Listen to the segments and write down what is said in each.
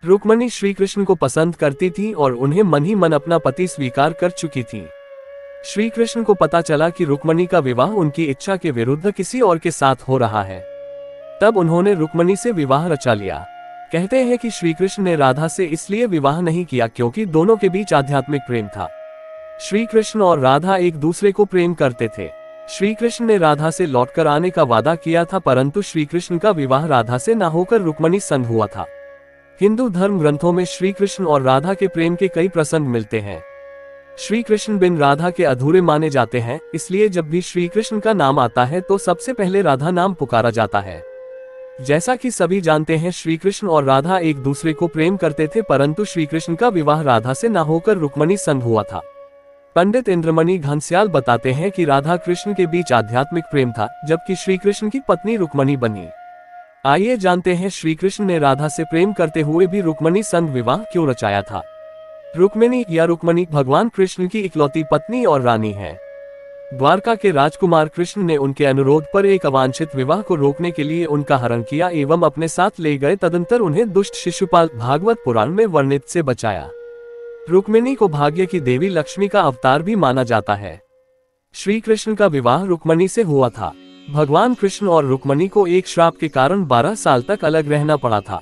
रुक्मणी श्री कृष्ण को पसंद करती थी और उन्हें मन ही मन अपना पति स्वीकार कर चुकी थी। श्री कृष्ण को पता चला कि रुक्मणी का विवाह उनकी इच्छा के विरुद्ध किसी और के साथ हो रहा है। तब उन्होंने रुक्मणी से विवाह रचा लिया। कहते हैं कि श्री कृष्ण ने राधा से इसलिए विवाह नहीं किया क्योंकि दोनों के बीच आध्यात्मिक प्रेम था। श्री कृष्ण और राधा एक दूसरे को प्रेम करते थे। श्री कृष्ण ने राधा से लौटकर आने का वादा किया था, परंतु श्री कृष्ण का विवाह राधा से न होकर रुक्मणी संग हुआ था। हिंदू धर्म ग्रंथों में श्री कृष्ण और राधा के प्रेम के कई प्रसंग मिलते हैं। श्री कृष्ण बिन राधा के अधूरे माने जाते हैं, इसलिए जब भी श्री कृष्ण का नाम आता है तो सबसे पहले राधा नाम पुकारा जाता है। जैसा कि सभी जानते हैं, श्री कृष्ण और राधा एक दूसरे को प्रेम करते थे, परंतु श्री कृष्ण का विवाह राधा से न होकर रुक्मणी संग हुआ था। पंडित इंद्रमणि घनश्याल बताते हैं कि राधा कृष्ण के बीच आध्यात्मिक प्रेम था, जबकि श्री कृष्ण की पत्नी रुक्मणी बनी। आइए जानते हैं श्री कृष्ण ने राधा से प्रेम करते हुए भी रुक्मणी संग विवाह क्यों रचाया था। रुक्मिणी या रुक्मणी भगवान कृष्ण की इकलौती पत्नी और रानी है। द्वारका के राजकुमार कृष्ण ने उनके अनुरोध पर एक अवांछित विवाह को रोकने के लिए उनका हरण किया एवं अपने साथ ले गए। तदंतर उन्हें दुष्ट शिशुपाल भागवत पुराण में वर्णित से बचाया। रुक्मिणी को भाग्य की देवी लक्ष्मी का अवतार भी माना जाता है। श्री कृष्ण का विवाह रुक्मणी से हुआ था। भगवान कृष्ण और रुक्मणी को एक श्राप के कारण 12 साल तक अलग रहना पड़ा था।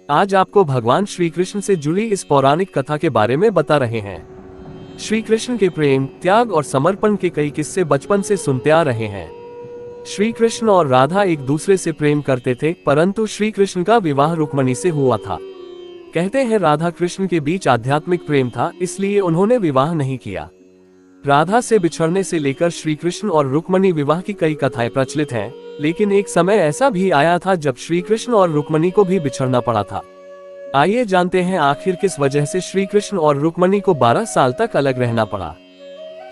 आज आपको भगवान श्री कृष्ण से जुड़ी इस पौराणिक कथा के बारे में बता रहे हैं। श्री कृष्ण के प्रेम, त्याग और समर्पण के कई किस्से बचपन से सुनते आ रहे हैं। श्री कृष्ण और राधा एक दूसरे से प्रेम करते थे, परंतु श्री कृष्ण का विवाह रुक्मणी से हुआ था। कहते हैं राधा कृष्ण के बीच आध्यात्मिक प्रेम था, इसलिए उन्होंने विवाह नहीं किया। राधा से बिछड़ने से लेकर श्री कृष्ण और रुक्मणी विवाह की कई कथाएं प्रचलित हैं, लेकिन एक समय ऐसा भी आया था जब श्री कृष्ण और रुक्मणी को भी बिछड़ना पड़ा था। आइए जानते हैं आखिर किस वजह से श्री कृष्ण और रुक्मणी को 12 साल तक अलग रहना पड़ा।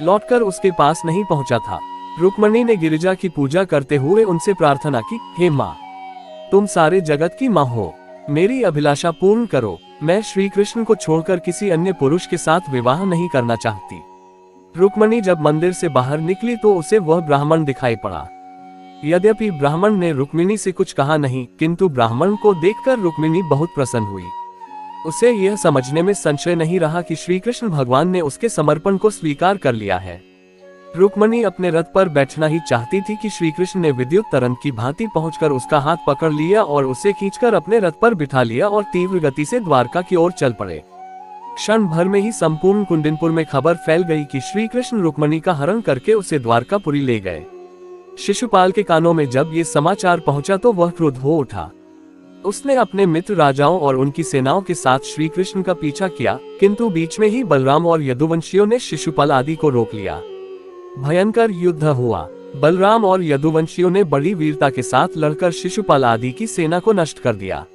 लौटकर उसके पास नहीं पहुंचा था। रुक्मणी ने गिरिजा की पूजा करते हुए उनसे प्रार्थना की, हे माँ, तुम सारे जगत की माँ हो, मेरी अभिलाषा पूर्ण करो। मैं श्री कृष्ण को छोड़कर किसी अन्य पुरुष के साथ विवाह नहीं करना चाहती। रुक्मणी जब मंदिर से बाहर निकली तो उसे वह ब्राह्मण दिखाई पड़ा। यद्यपि ब्राह्मण ने रुक्मिणी से कुछ कहा नहीं, किंतु ब्राह्मण को देखकर रुक्मिणी बहुत प्रसन्न हुई। उसे यह समझने में संशय नहीं रहा कि श्री कृष्ण भगवान ने उसके समर्पण को स्वीकार कर लिया है। रुक्मिणी अपने रथ पर बैठना ही चाहती थी कि श्री कृष्ण ने विद्युत तरंग की भांति पहुंचकर उसका हाथ पकड़ लिया और उसे खींचकर अपने रथ पर बिठा लिया और तीव्र गति से द्वारका की ओर चल पड़े। क्षण भर में ही संपूर्ण कुंडिनपुर में खबर फैल गई कि श्री कृष्ण रुक्मणी का हरण करके उसे द्वारकापुरी ले गए। शिशुपाल के कानों में जब ये समाचार पहुंचा तो वह क्रुद्ध हो उठा। उसने अपने मित्र राजाओं और उनकी सेनाओं के साथ श्री कृष्ण का पीछा किया, किंतु बीच में ही बलराम और यदुवंशियों ने शिशुपाल आदि को रोक लिया। भयंकर युद्ध हुआ। बलराम और यदुवंशियों ने बड़ी वीरता के साथ लड़कर शिशुपाल आदि की सेना को नष्ट कर दिया।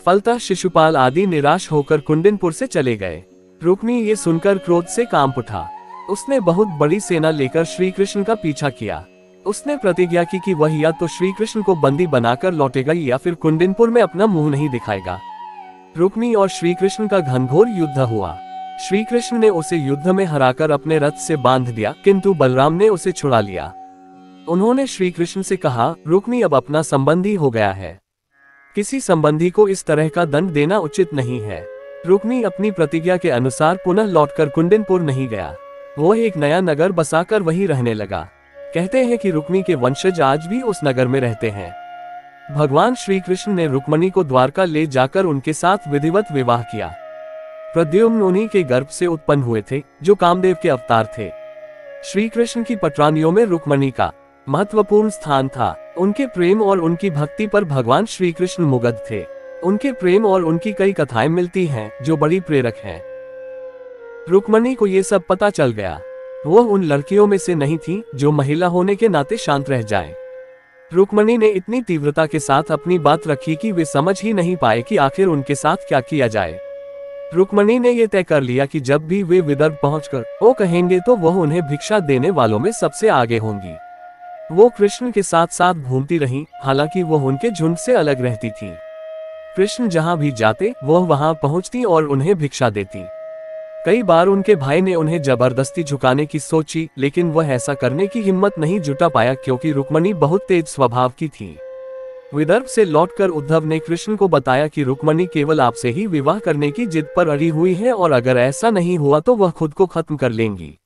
फलतः शिशुपाल आदि निराश होकर कुंडिनपुर से चले गए। रुक्मी ये सुनकर क्रोध से कांप उठा। उसने बहुत बड़ी सेना लेकर श्री कृष्ण का पीछा किया। उसने प्रतिज्ञा की कि वह या तो श्री कृष्ण को बंदी बनाकर लौटेगा या फिर कुंडिनपुर में अपना मुंह नहीं दिखाएगा। रुक्मी और श्री कृष्ण का घनघोर युद्ध हुआ। श्री कृष्ण ने उसे युद्ध में हराकर अपने रथ से बांध दिया, किंतु बलराम ने उसे छुड़ा लिया। उन्होंने श्री कृष्ण से कहा, रुक्मी अब अपना संबंधी हो गया है, किसी संबंधी को इस तरह का दंड देना उचित नहीं है। रुक्मी अपनी प्रतिज्ञा के अनुसार पुनः लौटकर कुंडिनपुर नहीं गया। वह एक नया नगर बसाकर वहीं रहने लगा। कहते हैं कि रुक्मी के वंशज आज भी उस नगर में रहते हैं। भगवान श्री कृष्ण ने रुक्मणी को द्वारका ले जाकर उनके साथ विधिवत विवाह किया। प्रद्युम्न उन्हीं के गर्भ से उत्पन्न हुए थे, जो कामदेव के अवतार थे। श्री कृष्ण की पटरानियों में रुक्मणी का महत्वपूर्ण स्थान था। उनके प्रेम और उनकी भक्ति पर भगवान श्री कृष्ण मुग्ध थे। उनके प्रेम और उनकी कई कथाएं मिलती हैं, जो बड़ी प्रेरक हैं। रुक्मणी को ये सब पता चल गया। वह उन लड़कियों में से नहीं थी जो महिला होने के नाते शांत रह जाएं। रुक्मणी ने इतनी तीव्रता के साथ अपनी बात रखी कि वे समझ ही नहीं पाए कि आखिर उनके साथ क्या किया जाए। रुक्मणी ने यह तय कर लिया कि जब भी वे विदर्भ पहुंचकर वो कहेंगे तो वह उन्हें भिक्षा देने वालों में सबसे आगे होंगी। वो कृष्ण के साथ साथ घूमती रहीं, हालांकि वह उनके झुंड से अलग रहती थी। कृष्ण जहां भी जाते वह वहां पहुंचती और उन्हें भिक्षा देती। कई बार उनके भाई ने उन्हें जबरदस्ती झुकाने की सोची, लेकिन वह ऐसा करने की हिम्मत नहीं जुटा पाया क्योंकि रुक्मणी बहुत तेज स्वभाव की थी। विदर्भ से लौटकर उद्धव ने कृष्ण को बताया कि रुक्मणी केवल आपसे ही विवाह करने की जिद पर अड़ी हुई है और अगर ऐसा नहीं हुआ तो वह खुद को खत्म कर लेंगी।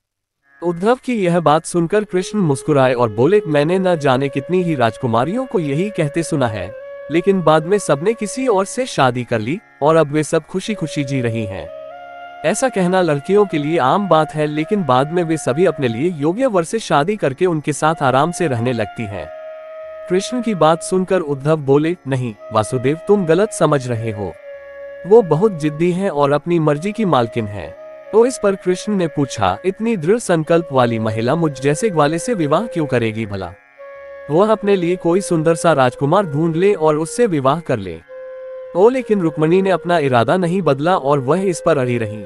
उद्धव की यह बात सुनकर कृष्ण मुस्कुराए और बोले, मैंने न जाने कितनी ही राजकुमारियों को यही कहते सुना है, लेकिन बाद में सबने किसी और से शादी कर ली और अब वे सब खुशी खुशी जी रही हैं। ऐसा कहना लड़कियों के लिए आम बात है, लेकिन बाद में वे सभी अपने लिए योग्य वर से शादी करके उनके साथ आराम से रहने लगती हैं। कृष्ण की बात सुनकर उद्धव बोले, नहीं वासुदेव, तुम गलत समझ रहे हो। वो बहुत जिद्दी है और अपनी मर्जी की मालकिन है। तो इस पर कृष्ण ने पूछा, इतनी दृढ़ संकल्प वाली महिला मुझ जैसे ग्वाले से विवाह क्यों करेगी भला? वह अपने लिए कोई सुंदर सा राजकुमार ढूंढ ले और उससे विवाह कर ले। लेकिन रुक्मणी ने अपना इरादा नहीं बदला और वह इस पर अड़ी रही।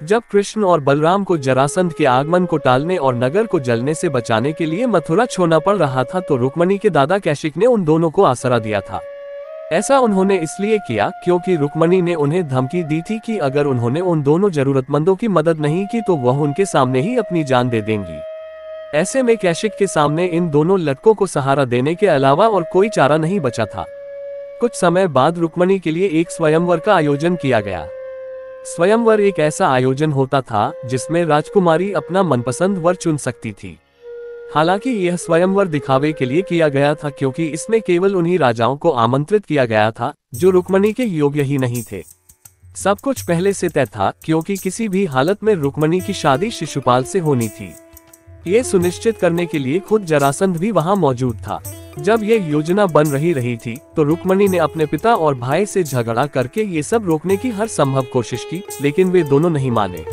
जब कृष्ण और बलराम को जरासंध के आगमन को टालने और नगर को जलने से बचाने के लिए मथुरा छोड़ना पड़ रहा था तो रुक्मणी के दादा कैशिक ने उन दोनों को आसरा दिया था। ऐसा उन्होंने इसलिए किया क्योंकि रुक्मणी ने उन्हें धमकी दी थी कि अगर उन्होंने उन दोनों जरूरतमंदों की मदद नहीं की तो वह उनके सामने ही अपनी जान दे देंगी। ऐसे में कैशिक के सामने इन दोनों लड़कों को सहारा देने के अलावा और कोई चारा नहीं बचा था। कुछ समय बाद रुक्मणी के लिए एक स्वयंवर का आयोजन किया गया। स्वयंवर एक ऐसा आयोजन होता था जिसमें राजकुमारी अपना मनपसंद वर चुन सकती थी। हालांकि यह स्वयंवर दिखावे के लिए किया गया था क्योंकि इसमें केवल उन्हीं राजाओं को आमंत्रित किया गया था जो रुक्मणी के योग्य ही नहीं थे। सब कुछ पहले से तय था क्योंकि किसी भी हालत में रुक्मणी की शादी शिशुपाल से होनी थी। ये सुनिश्चित करने के लिए खुद जरासंध भी वहां मौजूद था। जब ये योजना बन रही थी तो रुक्मणी ने अपने पिता और भाई से झगड़ा करके ये सब रोकने की हर संभव कोशिश की, लेकिन वे दोनों नहीं माने।